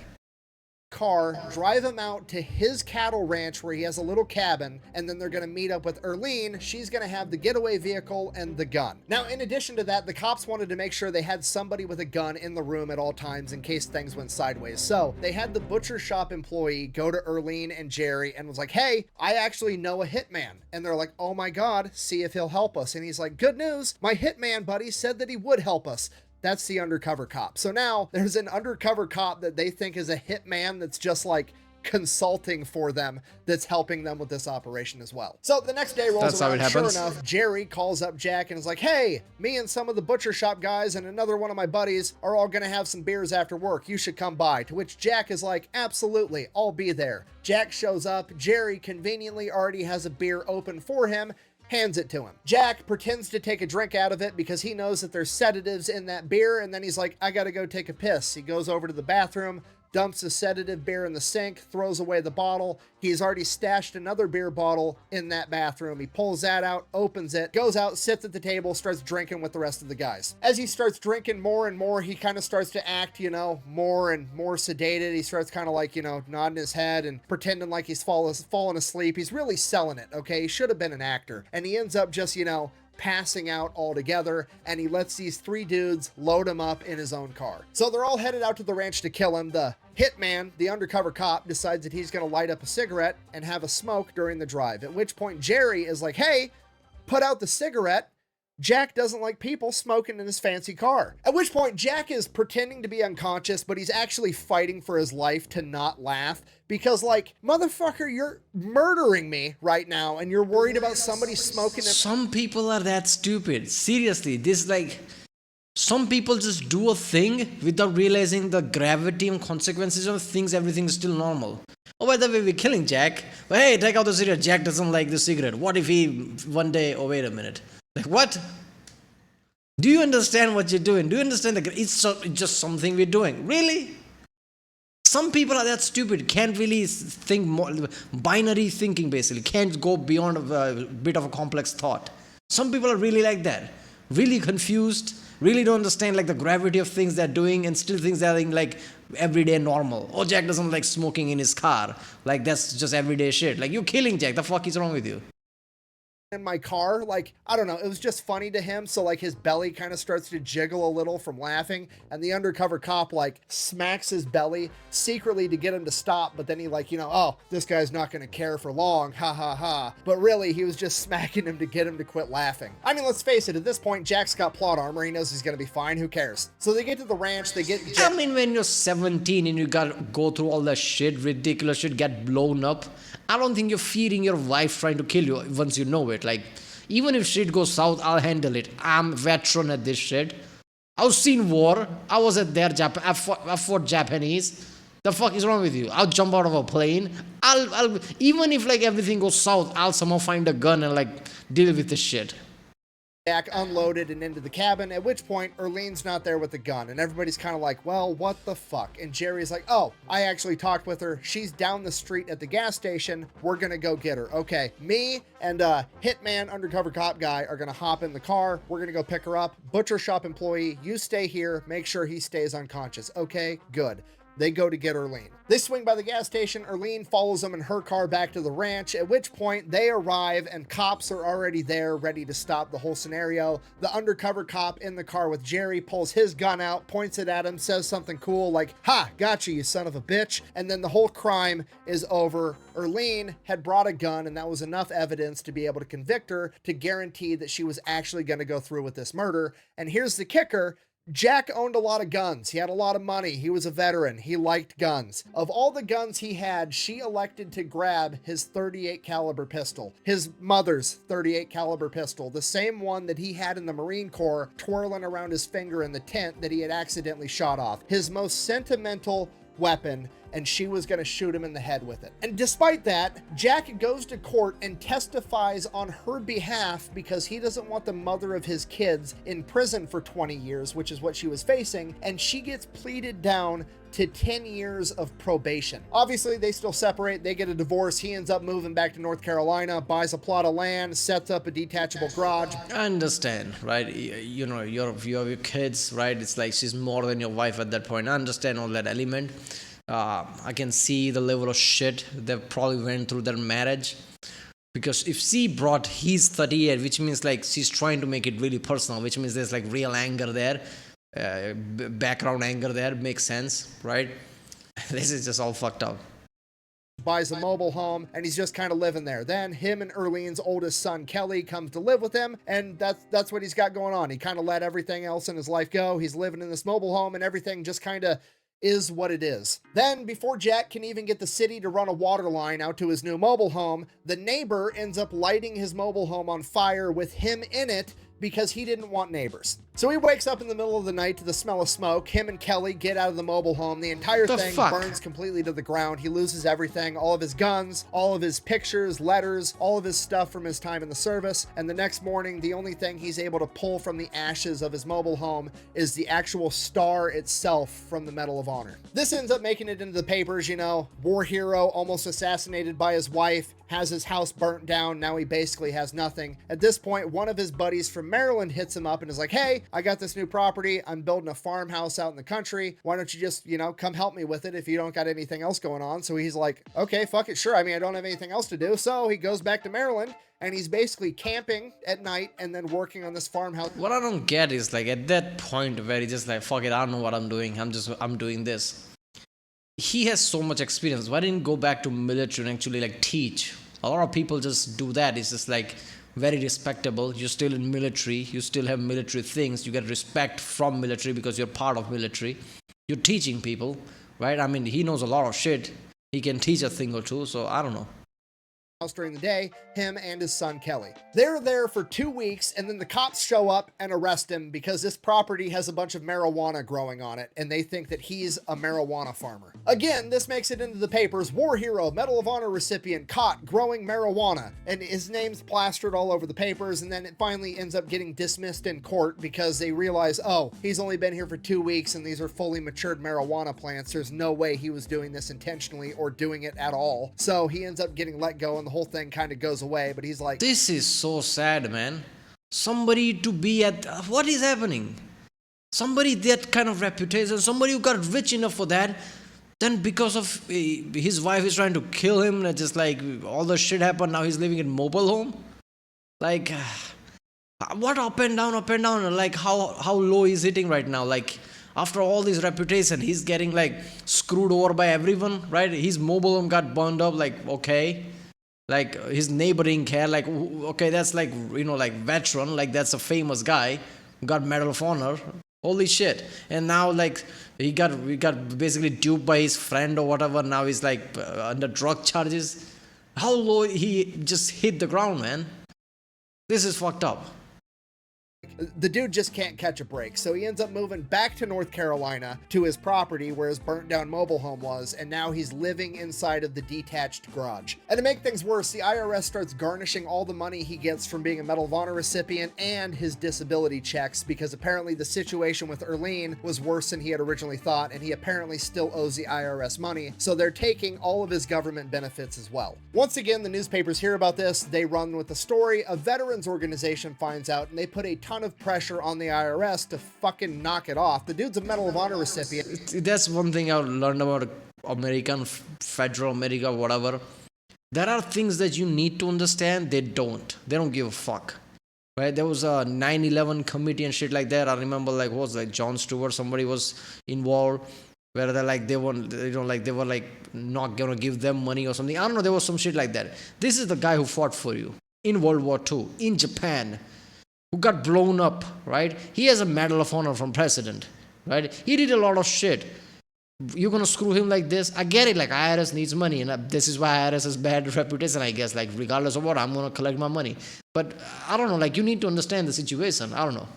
[SPEAKER 2] Car, drive him out to his cattle ranch where he has a little cabin, and then they're going to meet up with Erlene. She's going to have the getaway vehicle and the gun. Now, in addition to that, the cops wanted to make sure they had somebody with a gun in the room at all times in case things went sideways. So they had the butcher shop employee go to Erlene and Jerry and was like, hey, I actually know a hitman. And they're like, oh my God, see if he'll help us. And he's like, good news, my hitman buddy said that he would help us. That's the undercover cop. So now there's an undercover cop that they think is a hitman that's just like consulting for them, that's helping them with this operation as well. So the next day rolls around, sure enough, Jerry calls up Jack and is like, hey, me and some of the butcher shop guys and another one of my buddies are all gonna have some beers after work. You should come by. To which Jack is like, absolutely, I'll be there. Jack shows up. Jerry conveniently already has a beer open for him, hands it to him. Jack pretends to take a drink out of it because he knows that there's sedatives in that beer, and then he's like, I gotta go take a piss. He goes over to the bathroom, dumps a sedative beer in the sink, throws away the bottle. He's already stashed another beer bottle in that bathroom. He pulls that out, opens it, goes out, sits at the table, starts drinking with the rest of the guys. As he starts drinking more and more, he kind of starts to act, more and more sedated. He starts kind of like, nodding his head and pretending like he's fallen asleep. He's really selling it, okay? He should have been an actor. And he ends up just, passing out altogether, and he lets these 3 dudes load him up in his own car. So they're all headed out to the ranch to kill him. The hitman, the undercover cop, decides that he's going to light up a cigarette and have a smoke during the drive, at which point Jerry is like, hey, put out the cigarette. Jack doesn't like people smoking in his fancy car. At which point Jack is pretending to be unconscious, but he's actually fighting for his life to not laugh because, like, motherfucker, you're murdering me right now and you're worried about somebody smoking.
[SPEAKER 1] Some people are that stupid. Seriously, this like some people just do a thing without realizing the gravity and consequences of things. Everything is still normal. Oh, by the way, we're killing Jack. But hey, take out the cigarette. Jack doesn't like the cigarette. What if he one day? Oh, wait a minute. Like what? Do you understand what you're doing? Do you understand that it's just something we're doing? Really? Some people are that stupid, can't really think more, binary thinking basically, can't go beyond a bit of a complex thought. Some people are really like that, really confused, really don't understand like the gravity of things they're doing and still things they're like everyday normal. Oh, Jack doesn't like smoking in his car. Like that's just everyday shit. Like you're killing Jack. The fuck is wrong with you?
[SPEAKER 2] In my car, like, I don't know, it was just funny to him, so like his belly kind of starts to jiggle a little from laughing, and the undercover cop like smacks his belly secretly to get him to stop, but then he like, you know, oh, this guy's not gonna care for long, ha ha ha, but really he was just smacking him to get him to quit laughing. I mean, let's face it, at this point Jack's got plot armor, he knows he's gonna be fine, who cares? So they get to the ranch, they get
[SPEAKER 1] I mean, when you're 17 and you gotta go through all that shit, ridiculous shit, get blown up, I don't think you're feeding your wife trying to kill you once you know it. Like, even if shit goes south, I'll handle it. I'm a veteran at this shit. I've seen war. I was at their Japan. I fought Japanese. The fuck is wrong with you? I'll jump out of a plane. I'll even if like everything goes south, I'll somehow find a gun and like deal with this shit.
[SPEAKER 2] Jack unloaded and into the cabin, at which point Erlene's not there with the gun, and everybody's kind of like, well, what the fuck? And Jerry's like, oh, I actually talked with her. She's down the street at the gas station. We're gonna go get her. Okay, me and hitman undercover cop guy are gonna hop in the car. We're gonna go pick her up. Butcher shop employee, you stay here. Make sure he stays unconscious. Okay, good. They go to get Erlene. They swing by the gas station. Erlene follows them in her car back to the ranch, at which point they arrive and cops are already there ready to stop the whole scenario. The undercover cop in the car with Jerry pulls his gun out, points it at him, says something cool like, ha, gotcha, you son of a bitch. And then the whole crime is over. Erlene had brought a gun, and that was enough evidence to be able to convict her to guarantee that she was actually going to go through with this murder. And here's the kicker. Jack owned a lot of guns. He had a lot of money. He was a veteran. He liked guns. Of all the guns he had, she elected to grab his 38 caliber pistol, his mother's 38 caliber pistol, the same one that he had in the Marine Corps twirling around his finger in the tent that he had accidentally shot off. His most sentimental weapon, and she was going to shoot him in the head with it. And despite that, Jack goes to court and testifies on her behalf because he doesn't want the mother of his kids in prison for 20 years, which is what she was facing, and she gets pleaded down to 10 years of probation. Obviously, they still separate. They get a divorce. He ends up moving back to North Carolina, buys a plot of land, sets up a detachable garage.
[SPEAKER 1] I understand, right? You know, you have your kids, right? It's like she's more than your wife at that point. I understand all that element. I can see the level of shit they probably went through their marriage. Because if she brought his 38, which means like she's trying to make it really personal, which means there's like real anger there. Background anger there makes sense, right? This is just all fucked up.
[SPEAKER 2] Buys a mobile home, and he's just kind of living there. Then him and Erlene's oldest son Kelly comes to live with him, and that's what he's got going on. He kind of let everything else in his life go. He's living in this mobile home, and everything just kind of is what it is. Then, before Jack can even get the city to run a water line out to his new mobile home, the neighbor ends up lighting his mobile home on fire with him in it because he didn't want neighbors. So he wakes up in the middle of the night to the smell of smoke. Him and Kelly get out of the mobile home. The entire thing burns completely to the ground. He loses everything, all of his guns, all of his pictures, letters, all of his stuff from his time in the service. And the next morning, the only thing he's able to pull from the ashes of his mobile home is the actual star itself from the Medal of Honor. This ends up making it into the papers, you know, war hero almost assassinated by his wife, has his house burnt down. Now he basically has nothing. At this point, one of his buddies from Maryland hits him up and is like, hey, I got this new property. I'm building a farmhouse out in the country. Why don't you just, come help me with it if you don't got anything else going on? So he's like, okay, fuck it, sure. I mean, I don't have anything else to do. So he goes back to Maryland and he's basically camping at night and then working on this farmhouse.
[SPEAKER 1] What I don't get is like at that point where he just like, fuck it, I don't know what I'm doing. I'm doing this. He has so much experience. Why didn't he go back to military and actually like teach? A lot of people just do that. It's just like very respectable. You're still in military. You still have military things. You get respect from military because you're part of military. You're teaching people, right? I mean, he knows a lot of shit. He can teach a thing or two. So I don't know.
[SPEAKER 2] During the day, him and his son Kelly. They're there for 2 weeks and then the cops show up and arrest him because this property has a bunch of marijuana growing on it and they think that he's a marijuana farmer. Again, this makes it into the papers. War hero, Medal of Honor recipient caught growing marijuana, and his name's plastered all over the papers, and then it finally ends up getting dismissed in court because they realize, oh, he's only been here for 2 weeks and these are fully matured marijuana plants. There's no way he was doing this intentionally or doing it at all. So he ends up getting let go and the whole thing kind of goes away, but he's like,
[SPEAKER 1] this is so sad, man. Somebody to be at, what is happening? Somebody that kind of reputation, somebody who got rich enough for that, then because of his wife is trying to kill him, just like all the shit happened, now he's living in mobile home. Like, what up and down, like how low he's hitting right now? Like, after all this reputation, he's getting like screwed over by everyone, right? His mobile home got burned up, like, okay. Like his neighbor didn't care, like, okay, that's like, like veteran, like that's a famous guy, got Medal of Honor, holy shit. And now like he got basically duped by his friend or whatever. Now he's like under drug charges. How low he just hit the ground, man. This is fucked up.
[SPEAKER 2] The dude just can't catch a break, so he ends up moving back to North Carolina to his property where his burnt down mobile home was, and now he's living inside of the detached garage. And to make things worse, the IRS starts garnishing all the money he gets from being a Medal of Honor recipient and his disability checks, because apparently the situation with Erlene was worse than he had originally thought, and he apparently still owes the IRS money, so they're taking all of his government benefits as well. Once again, the newspapers hear about this, they run with the story, a veterans organization finds out, and they put a ton of pressure on the IRS to fucking knock it off. The dude's a Medal of Honor recipient.
[SPEAKER 1] That's one thing I've learned about American, federal America, whatever. There are things that you need to understand, they don't give a fuck, right? There was a 9/11 committee and shit like that. I remember like, what was like Jon Stewart, somebody was involved where they're like, they were like not gonna give them money or something. I don't know, there was some shit like that. This is the guy who fought for you in World War II, in Japan, who got blown up, right? He has a Medal of Honor from president, right? He did a lot of shit. You're gonna screw him like this? I get it, like IRS needs money, and this is why IRS has bad reputation, I guess. Like regardless of what, I'm gonna collect my money. But I don't know, like you need to understand the situation. I don't know.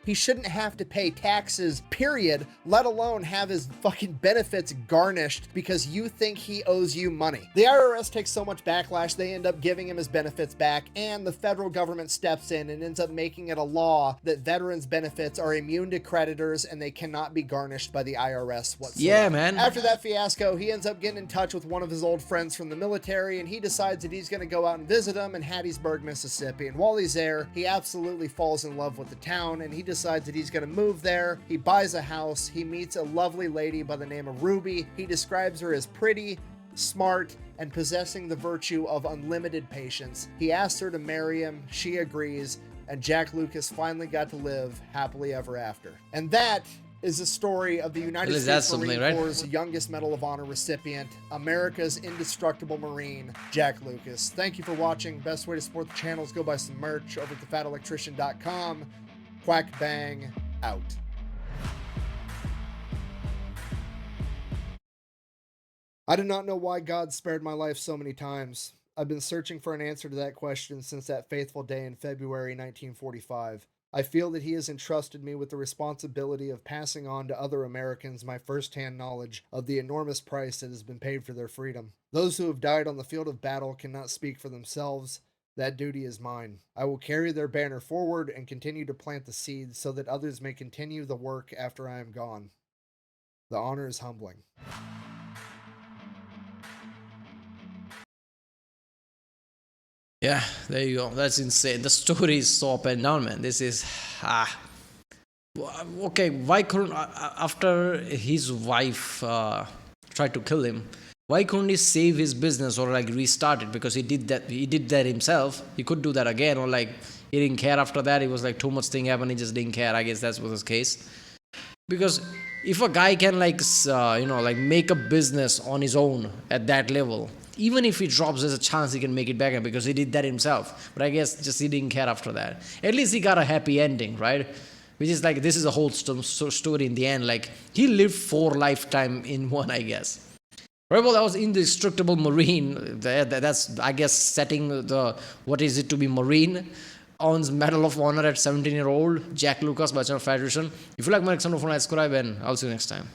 [SPEAKER 2] He shouldn't have to pay taxes, period, let alone have his fucking benefits garnished because you think he owes you money. The IRS takes so much backlash, they end up giving him his benefits back, and the federal government steps in and ends up making it a law that veterans' benefits are immune to creditors and they cannot be garnished by the IRS whatsoever.
[SPEAKER 1] Yeah, man.
[SPEAKER 2] After that fiasco, he ends up getting in touch with one of his old friends from the military, and he decides that he's going to go out and visit him in Hattiesburg, Mississippi. And while he's there, he absolutely falls in love with the town, and he decides that he's going to move there. He buys a house. He meets a lovely lady by the name of Ruby. He describes her as pretty, smart, and possessing the virtue of unlimited patience. He asks her to marry him. She agrees, and Jack Lucas finally got to live happily ever after. And that is the story of the United States Marine Corps' youngest Medal of Honor recipient, America's indestructible Marine, Jack Lucas. Thank you for watching. Best way to support the channel is go buy some merch over at thefatelectrician.com. Quack bang out. I do not know why God spared my life so many times. I've been searching for an answer to that question since that fateful day in February 1945. I feel that he has entrusted me with the responsibility of passing on to other Americans my first-hand knowledge of the enormous price that has been paid for their freedom. Those who have died on the field of battle cannot speak for themselves. That duty is mine. I will carry their banner forward and continue to plant the seeds so that others may continue the work after I am gone. The honor is humbling.
[SPEAKER 1] Yeah, there you go. That's insane. The story is so up and down, man. This is okay. Why couldn't after his wife tried to kill him? Why couldn't he save his business or like restart it? Because he did that. He did that himself. He could do that again, or like he didn't care after that. It was like too much thing happened. He just didn't care. I guess that was his case. Because if a guy can like like make a business on his own at that level, even if he drops, there's a chance he can make it back because he did that himself. But I guess just he didn't care after that. At least he got a happy ending, right? Which is like this is a whole story in the end. Like he lived 4 lifetime in one, I guess. Right, well, that was Indestructible Marine. That's, I guess, setting the what is it to be Marine. Earns Medal of Honor at 17-year-old Jack Lucas by channel Federation. If you like my next one, subscribe and I'll see you next time.